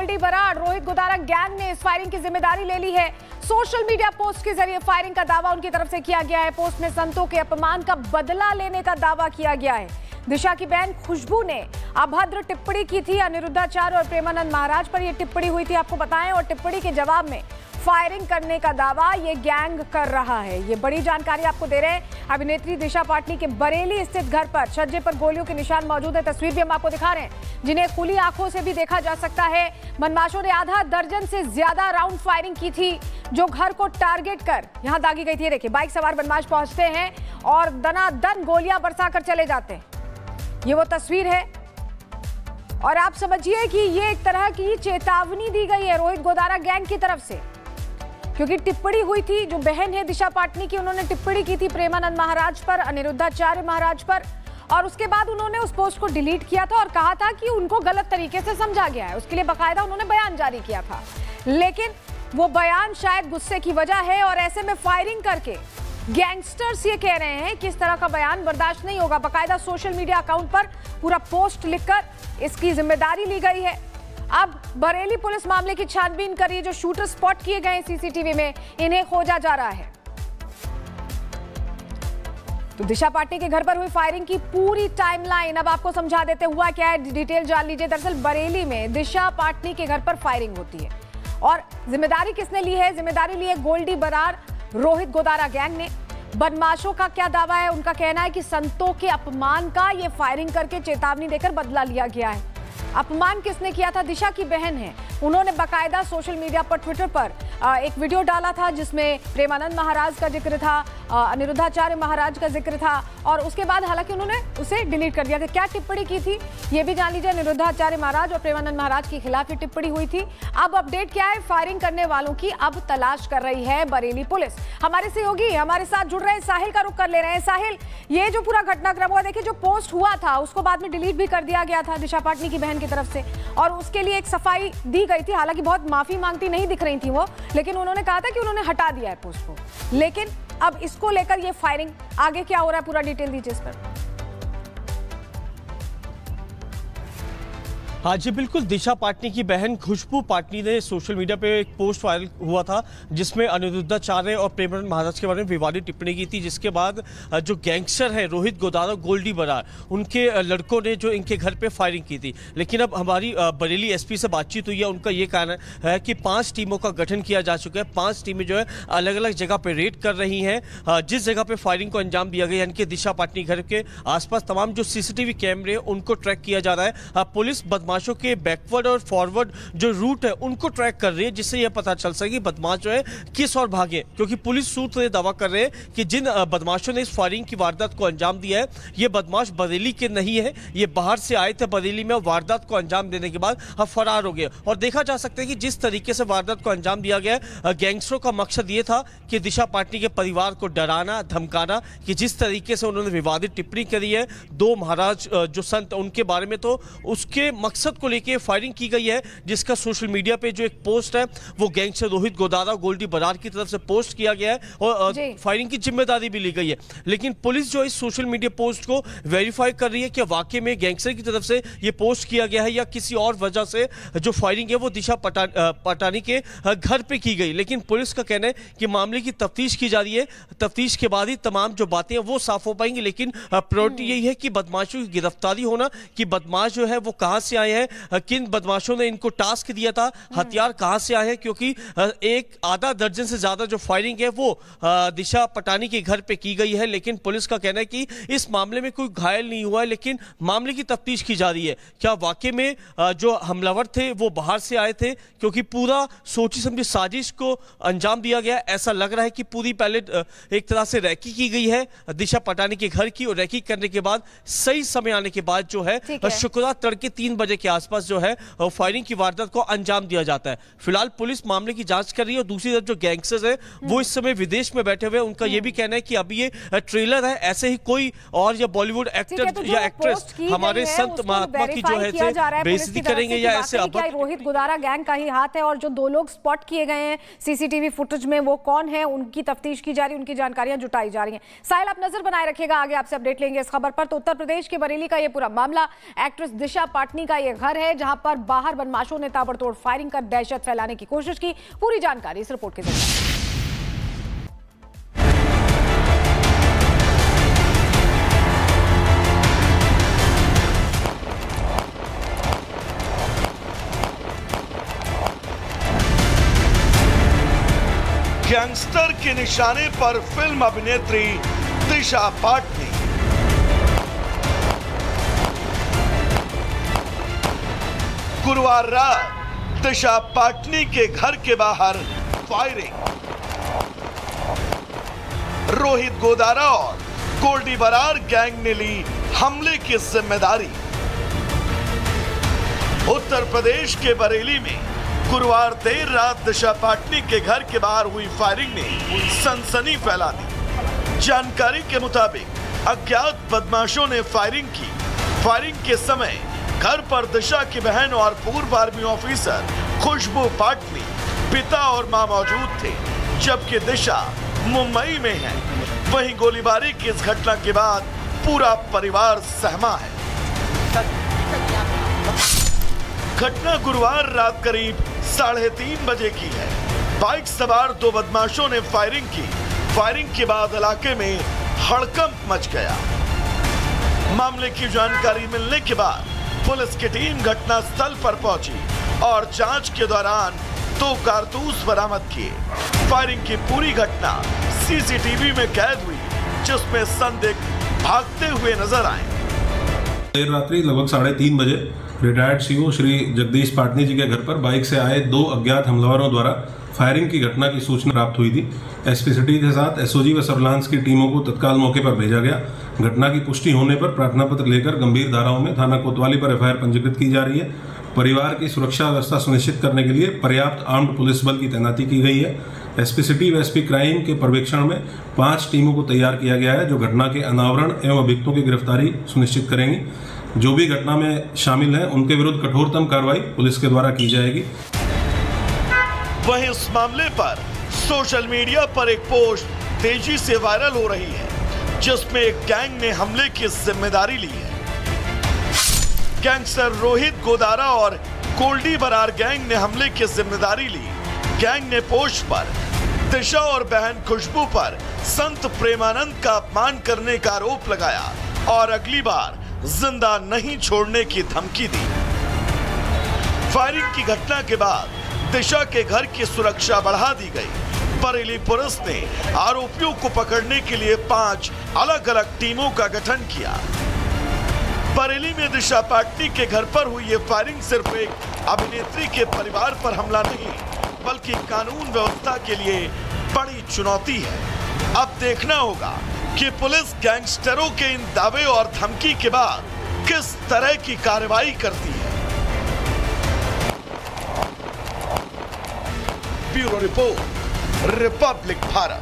Goldy Brar, Rohit Godara gang ने इस firing की जिम्मेदारी ले ली है। सोशल मीडिया पोस्ट के जरिए फायरिंग का दावा उनकी तरफ से किया गया है। पोस्ट में संतों के अपमान का बदला लेने का दावा किया गया है। दिशा की बहन खुशबू ने अभद्र टिप्पणी की थी। अनिरुद्धाचार्य और प्रेमानंद महाराज पर यह टिप्पणी हुई थी, आपको बताएं, और टिप्पणी के जवाब में फायरिंग करने का दावा ये गैंग कर रहा है। ये बड़ी जानकारी आपको दे रहे हैं। अभिनेत्री दिशा पाटनी के बरेली स्थित घर पर छज्जे पर गोलियों के निशान मौजूद है। तस्वीर भी हम आपको दिखा रहे हैं, जिन्हें खुली आंखों से भी देखा जा सकता है। बदमाशों ने आधा दर्जन से ज्यादा राउंड फायरिंग की थी, जो घर को टारगेट कर यहां दागी गई थी। देखिए, बाइक सवार बदमाश पहुंचते हैं और दनादन गोलियां बरसाकर चले जाते हैं। ये वो तस्वीर है और आप समझिए कि ये एक तरह की चेतावनी दी गई है रोहित गोदारा गैंग की तरफ से, क्योंकि टिप्पणी हुई थी। जो बहन है दिशा पाटनी की, उन्होंने टिप्पणी की थी प्रेमानंद महाराज पर, अनिरुद्धाचार्य महाराज पर, और उसके बाद उन्होंने उस पोस्ट को डिलीट किया था और कहा था कि उनको गलत तरीके से समझा गया है। उसके लिए बाकायदा उन्होंने बयान जारी किया था, लेकिन वो बयान शायद गुस्से की वजह है और ऐसे में फायरिंग करके गैंगस्टर्स ये कह रहे हैं कि इस तरह का बयान बर्दाश्त नहीं होगा। बाकायदा सोशल मीडिया अकाउंट पर पूरा पोस्ट लिखकर इसकी जिम्मेदारी ली गई है। अब बरेली पुलिस मामले की छानबीन कर रही है। जो शूटर स्पॉट किए गए सीसीटीवी में, इन्हें खोजा जा रहा है। तो दिशा पाटनी के घर पर हुई फायरिंग की पूरी टाइमलाइन अब आपको समझा देते, हुआ क्या है डिटेल जान लीजिए। दरअसल बरेली में दिशा पाटनी के घर पर फायरिंग होती है और जिम्मेदारी किसने ली है? जिम्मेदारी ली है गोल्डी बराड़, रोहित गोदारा गैंग ने। बदमाशों का क्या दावा है? उनका कहना है कि संतों के अपमान का ये फायरिंग करके चेतावनी देकर बदला लिया गया है। अपमान किसने किया था? दिशा की बहन है। उन्होंने बाकायदा सोशल मीडिया पर, ट्विटर पर एक वीडियो डाला था जिसमें प्रेमानंद महाराज का जिक्र था, अनिरुद्धाचार्य महाराज का जिक्र था, और उसके बाद हालांकि उन्होंने उसे डिलीट कर दिया था। क्या टिप्पणी की थी ये भी जान लीजिए। अनिरुद्धाचार्य महाराज और प्रेमानंद महाराज के खिलाफ ये टिप्पणी हुई थी। अब अपडेट क्या है? फायरिंग करने वालों की अब तलाश कर रही है बरेली पुलिस। हमारे सहयोगी हमारे साथ जुड़ रहे हैं, साहिल का रुख कर ले रहे हैं। साहिल, ये जो पूरा घटनाक्रम हुआ, देखिए जो पोस्ट हुआ था उसको बाद में डिलीट भी कर दिया गया था दिशा पाटनी की बहन की तरफ से, और उसके लिए एक सफाई दी गई थी। हालांकि बहुत माफी मांगती नहीं दिख रही थी वो, लेकिन उन्होंने कहा था कि उन्होंने हटा दिया है पोस्ट को। लेकिन अब इसको लेकर ये फायरिंग, आगे क्या हो रहा है पूरा डिटेल दीजिए इस पर। हाँ जी बिल्कुल, दिशा पाटनी की बहन खुशबू पाटनी ने सोशल मीडिया पे एक पोस्ट वायरल हुआ था जिसमें अनिरुद्धाचार्य और प्रेमानंद महाराज के बारे में विवादित टिप्पणी की थी, जिसके बाद जो गैंगस्टर है रोहित गोदारा, गोल्डी बराड़, उनके लड़कों ने जो इनके घर पे फायरिंग की थी। लेकिन अब हमारी बरेली एसपी से बातचीत हुई है, उनका ये कहना है कि 5 टीमों का गठन किया जा चुका है। 5 टीमें जो है अलग अलग जगह पर रेड कर रही हैं। जिस जगह पर फायरिंग को अंजाम दिया गया, यानी कि दिशा पाटनी घर के आसपास तमाम जो CCTV कैमरे उनको ट्रैक किया जा रहा है। पुलिस बदमाशों के बैकवर्ड और फॉरवर्ड जो रूट है उनको ट्रैक कर रही है, जिससे यह पता चल सके बदमाश जो है किस और भागे, क्योंकि पुलिस सूत्र दावा कर रहे हैं कि जिन बदमाशों ने इस फायरिंग की वारदात को अंजाम दिया है, ये बदमाश बरेली के नहीं है। ये बाहर से आए थे बरेली में, वारदात को अंजाम देने के बाद अब फरार हो गए। और देखा जा सकता है कि जिस तरीके से वारदात को अंजाम दिया गया, गैंगस्टरों का मकसद ये था कि दिशा पाटनी के परिवार को डराना, धमकाना, कि जिस तरीके से उन्होंने विवादित टिप्पणी करी है 2 महाराज जो संत उनके बारे में, तो उसके मकसद को लेकर फायरिंग की गई है। जिसका सोशल मीडिया पे जो एक पोस्ट है वो गैंगस्टर रोहित गोदारा, गोल्डी बराड़ की तरफ से पोस्ट किया गया है और फायरिंग की जिम्मेदारी भी ली गई है। लेकिन पुलिस जो इस सोशल मीडिया पोस्ट को वेरीफाई कर रही है कि वाकई में गैंगस्टर की तरफ से ये पोस्ट किया गया है या किसी और वजह से जो फायरिंग है वो दिशा पाटनी के घर पे की गई। लेकिन पुलिस का कहना है कि मामले की तफ्तीश की जा रही है, तफ्तीश के बाद ही तमाम जो बातें हैं वो साफ हो पाएंगी। लेकिन प्रायोरिटी यही है कि बदमाशों की गिरफ्तारी होना, कि बदमाश जो है वो कहां से आए हैं, किन बदमाशों ने इनको टास्क दिया था, हथियार कहां से आए हैं, क्योंकि एक आधा दर्जन से ज्यादा जो फायरिंग है वो दिशा पाटनी के घर पे की गई है। लेकिन पुलिस का कहना है कि इस मामले में कोई घायल नहीं हुआ है, लेकिन मामले की तफ्तीश की जा रही है। क्या वाकई में जो हमलावर थे वो बाहर से आए थे, क्योंकि पूरा सोची समझी साजिश को अंजाम दिया गया। ऐसा लग रहा है कि पूरी पहले एक तरह से रैकी की गई है दिशा पाटनी के घर की, और रैकी करने के बाद सही समय आने के बाद जो है शुक्रवार तड़के 3 बजे के आसपास जो है फायरिंग की वारदात को अंजाम दिया जाता है। फिलहाल पुलिस मामले की जांच कर रही है और दूसरी तरफ जो गैंगस्टर्स हैं वो इस समय विदेश में बैठे हुए हैं। उनका ये भी कहना है कि अभी ये ट्रेलर है, ऐसे ही कोई और या बॉलीवुड एक्टर या एक्ट्रेस हमारे संत महात्मा की जो है बेइज्जती करेंगे या ऐसे। रोहित गोदारा गैंग का ही हाथ है और जो 2 लोग स्पॉट किए गए हैं CCTV फुटेज में, वो कौन है, उनकी तफ्तीश की जा रही है, उनकी जानकारियां जुटाई जा रही हैं। साहिल, आप नजर बनाए रखिएगा, आगे आपसे अपडेट लेंगे इस खबर पर। तो उत्तर प्रदेश के बरेली का ये पूरा मामला, एक्ट्रेस दिशा पाटनी का ये घर है जहां पर बाहर बदमाशों ने ताबड़तोड़ फायरिंग कर दहशत फैलाने की कोशिश की। पूरी जानकारी इस रिपोर्ट के जरिए। गैंगस्टर के निशाने पर फिल्म अभिनेत्री दिशा पाटनी। गुरुवार रात दिशा पाटनी के घर के बाहर फायरिंग। रोहित गोदारा और गोल्डी बरार गैंग ने ली हमले की जिम्मेदारी। उत्तर प्रदेश के बरेली में गुरुवार देर रात दिशा पाटनी के घर के बाहर हुई फायरिंग ने सनसनी फैला दी। जानकारी के मुताबिक अज्ञात बदमाशों ने फायरिंग की। फायरिंग के समय घर पर दिशा की बहन और पूर्व आर्मी ऑफिसर खुशबू पाटनी, पिता और मां मौजूद थे, जबकि दिशा मुंबई में है। वहीं गोलीबारी की इस घटना के बाद पूरा परिवार सहमा है। घटना गुरुवार रात करीब 3:30 बजे की है। बाइक सवार दो बदमाशों ने फायरिंग की। फायरिंग के बाद इलाके में हड़कंप मच गया। मामले की जानकारी मिलने के बाद पुलिस की टीम घटना स्थल पर पहुंची और जांच के दौरान 2 कारतूस बरामद किए। फायरिंग की पूरी घटना सीसीटीवी में कैद हुई, जिसमें संदिग्ध भागते हुए नजर आए। देर रात्रि लगभग 3:30 बजे रिटायर्ड सीओ श्री जगदीश पाटनी जी के घर पर बाइक से आए 2 अज्ञात हमलावरों द्वारा फायरिंग की घटना की सूचना प्राप्त हुई थी। एसपी सिटी के साथ एसओजी व सर्विलांस की टीमों को तत्काल मौके पर भेजा गया। घटना की पुष्टि होने पर प्रार्थना पत्र लेकर गंभीर धाराओं में थाना कोतवाली पर एफआईआर पंजीकृत की जा रही है। परिवार की सुरक्षा व्यवस्था सुनिश्चित करने के लिए पर्याप्त आर्म्ड पुलिस बल की तैनाती की गई है। एसपी सिटी व एसपी क्राइम के पर्यवेक्षण में 5 टीमों को तैयार किया गया है, जो घटना के अनावरण एवं अभियुक्तों की गिरफ्तारी सुनिश्चित करेंगी। जो भी घटना में शामिल हैं, उनके विरुद्ध कठोरतम कार्रवाई पुलिस के द्वारा की जाएगी। वहीं इस मामले पर सोशल मीडिया पर एक पोस्ट तेजी से वायरल हो रही है, जिसमें एक गैंग ने हमले की जिम्मेदारी ली है। गैंगस्टर रोहित गोदारा और गोल्डी बरार गैंग ने हमले की जिम्मेदारी ली। गैंग ने पोस्ट पर दिशा और बहन खुशबू पर संत प्रेमानंद का अपमान करने का आरोप लगाया और अगली बार जिंदा नहीं छोड़ने की धमकी दी। फायरिंग की घटना के बाद दिशा के घर की सुरक्षा बढ़ा दी गई। बरेली पुलिस ने आरोपियों को पकड़ने के लिए 5 अलग अलग टीमों का गठन किया। बरेली में दिशा पाटनी के घर पर हुई ये फायरिंग सिर्फ एक अभिनेत्री के परिवार पर हमला नहीं, बल्कि कानून व्यवस्था के लिए बड़ी चुनौती है। अब देखना होगा कि पुलिस गैंगस्टरों के इन दावे और धमकी के बाद किस तरह की कार्रवाई करती है। Bureau report, Republic Bharat.